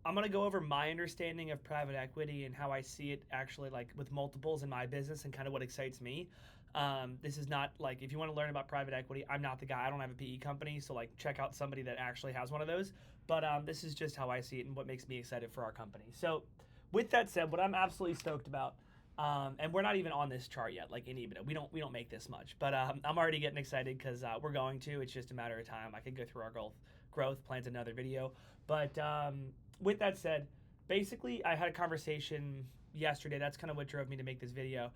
I'm gonna go over my understanding of private equity and how I see it actually like with multiples in my business and kind of what excites me. This is not like if you want to learn about private equity, I'm not the guy. I don't have a PE company, so like check out somebody that actually has one of those. But this is just how I see it and what makes me excited for our company. So, with that said, what I'm absolutely stoked about, and we're not even on this chart yet, like in EBITDA. We don't make this much, but I'm already getting excited because we're going to. It's just a matter of time. I could go through our growth plans in another video, but with that said, basically, I had a conversation yesterday. That's kind of what drove me to make this video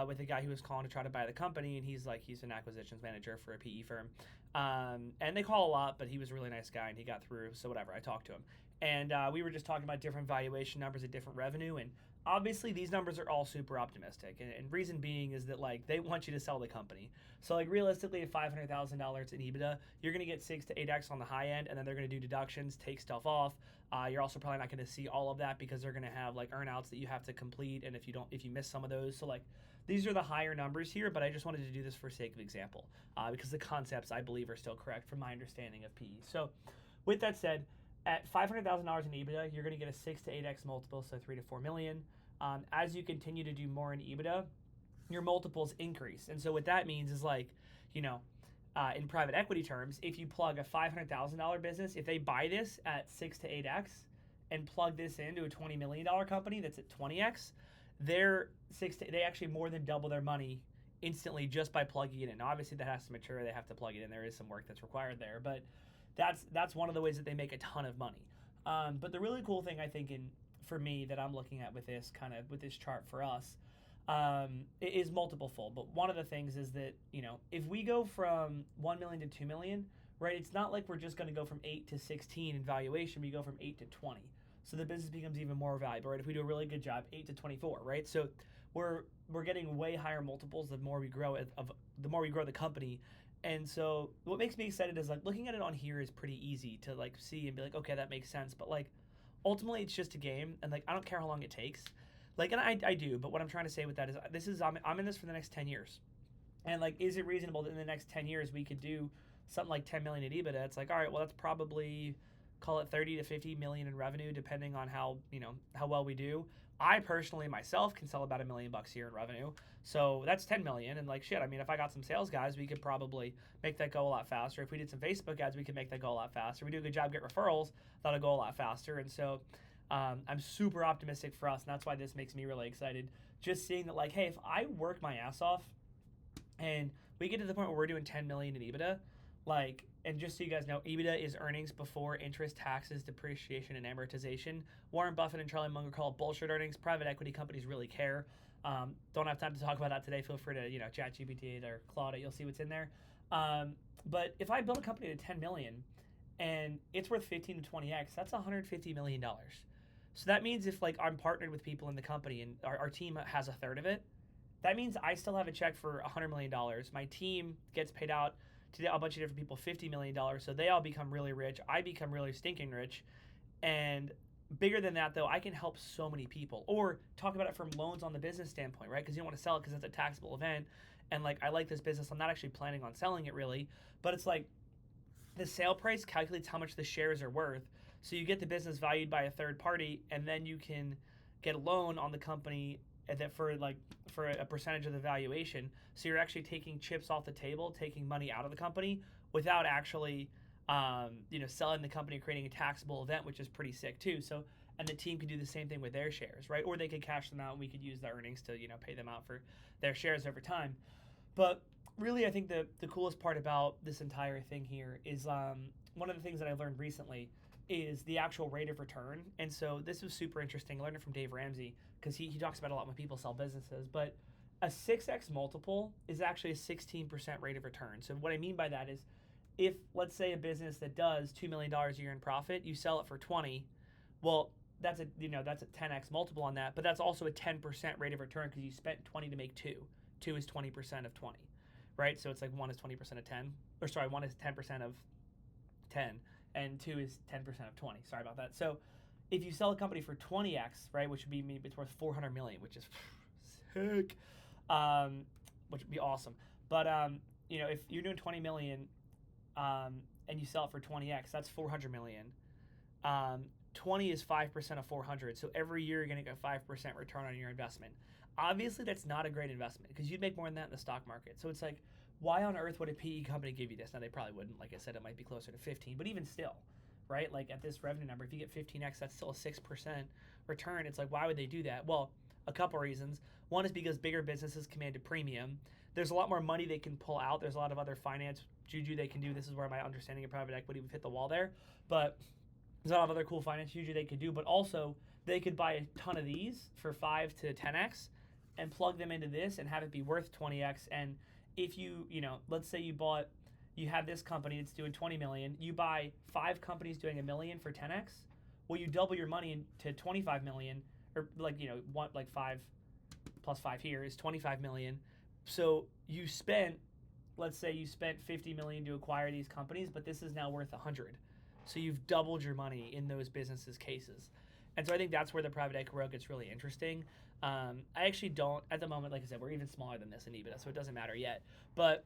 with a guy who was calling to try to buy the company, and he's an acquisitions manager for a PE firm, and they call a lot, but he was a really nice guy and he got through. So whatever, I talked to him, and we were just talking about different valuation numbers at different revenue, and obviously these numbers are all super optimistic, and reason being is that like they want you to sell the company. So like realistically, at $500,000 in EBITDA, you're gonna get 6 to 8x on the high end, and then they're gonna do deductions, take stuff off. You're also probably not gonna see all of that because they're gonna have like earnouts that you have to complete, and if you miss some of those, so like these are the higher numbers here. But I just wanted to do this for sake of example because the concepts I believe are still correct from my understanding of PE. So with that said, at $500,000 in EBITDA, you're going to get a 6 to 8x multiple, so 3 to 4 million. As you continue to do more in EBITDA, your multiples increase. And so what that means is like, you know, in private equity terms, if you plug a $500,000 business, if they buy this at 6 to 8x and plug this into a $20 million company that's at 20x, they actually more than double their money instantly just by plugging it in. Obviously, that has to mature. They have to plug it in. There is some work that's required there, but that's one of the ways that they make a ton of money. But the really cool thing I think for me that I'm looking at with this chart for us it is multiple fold. But one of the things is that if we go from 1 million to 2 million, right? It's not like we're just going to go from 8 to 16 in valuation. We go from 8 to 20. So the business becomes even more valuable, right? If we do a really good job, 8 to 24, right? So we're getting way higher multiples the more we grow the more we grow the company. And so what makes me excited is like looking at it on here is pretty easy to like see and be like, okay, that makes sense. But like ultimately it's just a game, and like I don't care how long it takes. Like, and I do, but what I'm trying to say with that is I'm in this for the next 10 years. And like, is it reasonable that in the next 10 years we could do something like 10 million at EBITDA? It's like, all right, well, that's probably call it 30 to 50 million in revenue, depending on how well we do. I personally myself can sell about $1 million here in revenue. So that's 10 million. And like, shit, I mean, if I got some sales guys, we could probably make that go a lot faster. If we did some Facebook ads, we could make that go a lot faster. If we do a good job, get referrals, that'll go a lot faster. And so, I'm super optimistic for us, and that's why this makes me really excited. Just seeing that, like, hey, if I work my ass off and we get to the point where we're doing 10 million in EBITDA, like, and just so you guys know, EBITDA is earnings before interest, taxes, depreciation, and amortization. Warren Buffett and Charlie Munger call it bullshit earnings. Private equity companies really care. Don't have time to talk about that today. Feel free to chat GPT or Claude it. You'll see what's in there. But if I build a company to 10 million and it's worth 15 to 20x, that's $150 million. So that means if like I'm partnered with people in the company and our team has a third of it, that means I still have a check for $100 million. My team gets paid out to a bunch of different people $50 million, so they all become really rich. I become really stinking rich, and bigger than that though, I can help so many people. Or talk about it from loans on the business standpoint, right? Because you don't want to sell it because it's a taxable event, and like I like this business. I'm not actually planning on selling it really, but it's like the sale price calculates how much the shares are worth. So you get the business valued by a third party, and then you can get a loan on the company that for a percentage of the valuation. So you're actually taking chips off the table, taking money out of the company without actually selling the company, creating a taxable event, which is pretty sick too. So and the team could do the same thing with their shares, right? Or they could cash them out, and we could use the earnings to pay them out for their shares over time. But really, I think the coolest part about this entire thing here is one of the things that I learned recently is the actual rate of return. And so this was super interesting. I learned it from Dave Ramsey because he talks about a lot when people sell businesses. But a 6x multiple is actually a 16% rate of return. So what I mean by that is if, let's say, a business that does $2 million a year in profit, you sell it for 20, well, that's a 10x multiple on that, but that's also a 10% rate of return because you spent 20 to make 2. 2 is 20% of 20, right? So it's like 1 is 20% of 10, or sorry, 1 is 10% of 10, and 2 is 10% of 20. Sorry about that. So if you sell a company for 20x, right, which would be maybe it's worth 400 million, which is sick, which would be awesome. But if you're doing 20 million and you sell it for 20x, that's 400 million. 20 is 5% of 400. So every year you're going to get 5% return on your investment. Obviously, that's not a great investment because you'd make more than that in the stock market. So it's like, why on earth would a PE company give you this? Now, they probably wouldn't. Like I said, it might be closer to 15, but even still, right? Like at this revenue number, if you get 15x, that's still a 6% return. It's like, why would they do that? Well, a couple reasons. One is because bigger businesses command a premium. There's a lot more money they can pull out. There's a lot of other finance juju they can do. This is where my understanding of private equity would hit the wall there. But there's a lot of other cool finance juju they could do. But also, they could buy a ton of these for 5 to 10x and plug them into this and have it be worth 20x. And if you let's say you have this company that's doing 20 million, you buy 5 companies doing $1 million for 10x, well, you double your money to 25 million, or like, 5 plus 5 here is 25 million. So let's say you spent 50 million to acquire these companies, but this is now worth 100. So you've doubled your money in those businesses' cases. And so I think that's where the private equity world gets really interesting. I actually don't, at the moment, like I said, we're even smaller than this in EBITDA, so it doesn't matter yet. But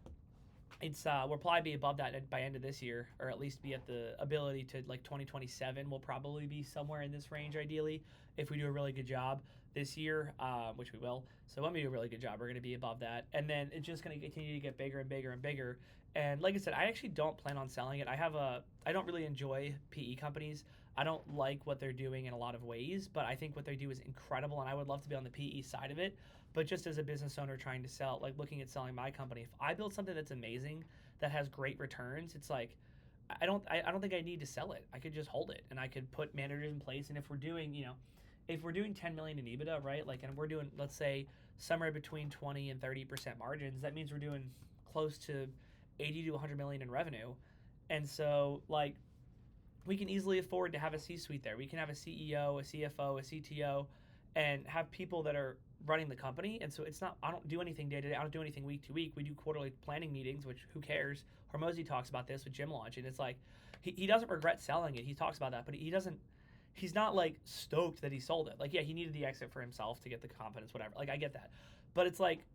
it's we'll probably be above that by end of this year, or at least be at the ability to, like, 2027. We'll probably be somewhere in this range, ideally, if we do a really good job this year, which we will. So when we do a really good job, we're going to be above that. And then it's just going to continue to get bigger and bigger and bigger. And like I said, I actually don't plan on selling it. I don't really enjoy PE companies. I don't like what they're doing in a lot of ways, but I think what they do is incredible, and I would love to be on the PE side of it. But just as a business owner trying to sell, like looking at selling my company, if I build something that's amazing, that has great returns, it's like, I don't think I need to sell it. I could just hold it, and I could put managers in place. And if we're doing, if we're doing 10 million in EBITDA, right? Like, and we're doing, let's say, somewhere between 20 and 30% margins, that means we're doing close to 80 to 100 million in revenue. And so, like, we can easily afford to have a C-suite there. We can have a CEO, a CFO, a CTO, and have people that are running the company. And so it's not, I don't do anything day to day. I don't do anything week to week. We do quarterly planning meetings, which who cares? Hormozi talks about this with Gym Launch, and it's like, he doesn't regret selling it. He talks about that, but he's not like stoked that he sold it. Like, yeah, he needed the exit for himself to get the confidence, whatever. Like, I get that. But it's like,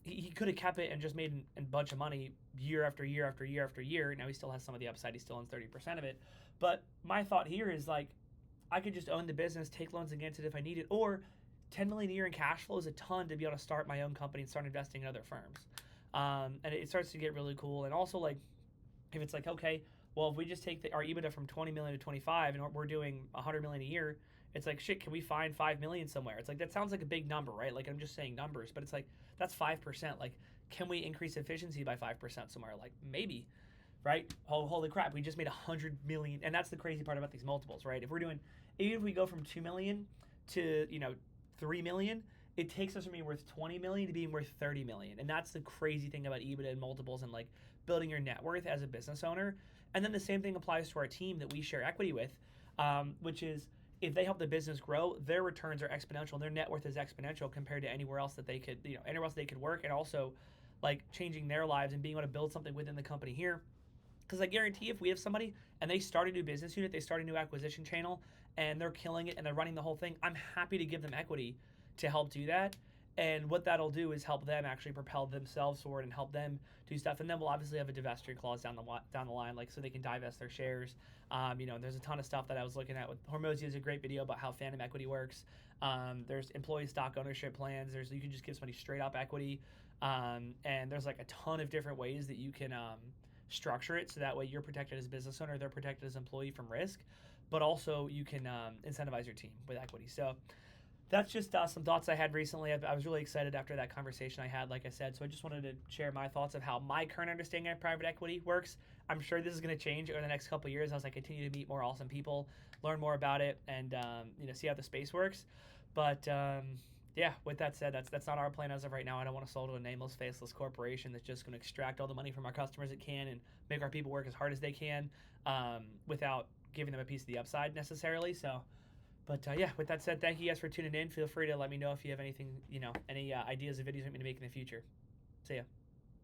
he could have kept it and just made a bunch of money year after year after year after year. Now he still has some of the upside. He still owns 30% of it. But my thought here is, like, I could just own the business, take loans against it if I need it, or 10 million a year in cash flow is a ton to be able to start my own company and start investing in other firms. And it starts to get really cool. And also, like, if it's like, okay, well, if we just take our EBITDA from 20 million to 25 and we're doing 100 million a year, it's like, shit, can we find 5 million somewhere? It's like, that sounds like a big number, right? Like, I'm just saying numbers, but it's like, that's 5%. Like, can we increase efficiency by 5% somewhere? Like, maybe, right? Oh, holy crap, we just made 100 million. And that's the crazy part about these multiples, right? Even if we go from 2 million to, 3 million, it takes us from being worth 20 million to being worth 30 million. And that's the crazy thing about EBITDA and multiples and, like, building your net worth as a business owner. And then the same thing applies to our team that we share equity with, which is, if they help the business grow, their returns are exponential. Their net worth is exponential compared to anywhere else that they could, anywhere else they could work, and also, like, changing their lives and being able to build something within the company here. Because I guarantee if we have somebody and they start a new business unit, they start a new acquisition channel, and they're killing it and they're running the whole thing, I'm happy to give them equity to help do that. And what that'll do is help them actually propel themselves forward and help them do stuff. And then we'll obviously have a divestiture clause down the line, like, so they can divest their shares. There's a ton of stuff that I was looking at with Hormozi. Is a great video about how phantom equity works. There's employee stock ownership plans. You can just give somebody straight up equity. And there's, like, a ton of different ways that you can structure it, so that way you're protected as a business owner, they're protected as an employee from risk, but also you can incentivize your team with equity. So that's just some thoughts I had recently. I was really excited after that conversation I had, like I said. So I just wanted to share my thoughts of how my current understanding of private equity works. I'm sure this is going to change over the next couple of years as I continue to meet more awesome people, learn more about it, and see how the space works. But yeah, with that said, that's not our plan as of right now. I don't want to sell to a nameless, faceless corporation that's just going to extract all the money from our customers it can and make our people work as hard as they can without giving them a piece of the upside necessarily. So. But yeah, with that said, thank you guys for tuning in. Feel free to let me know if you have anything, any ideas or videos you want me to make in the future. See ya.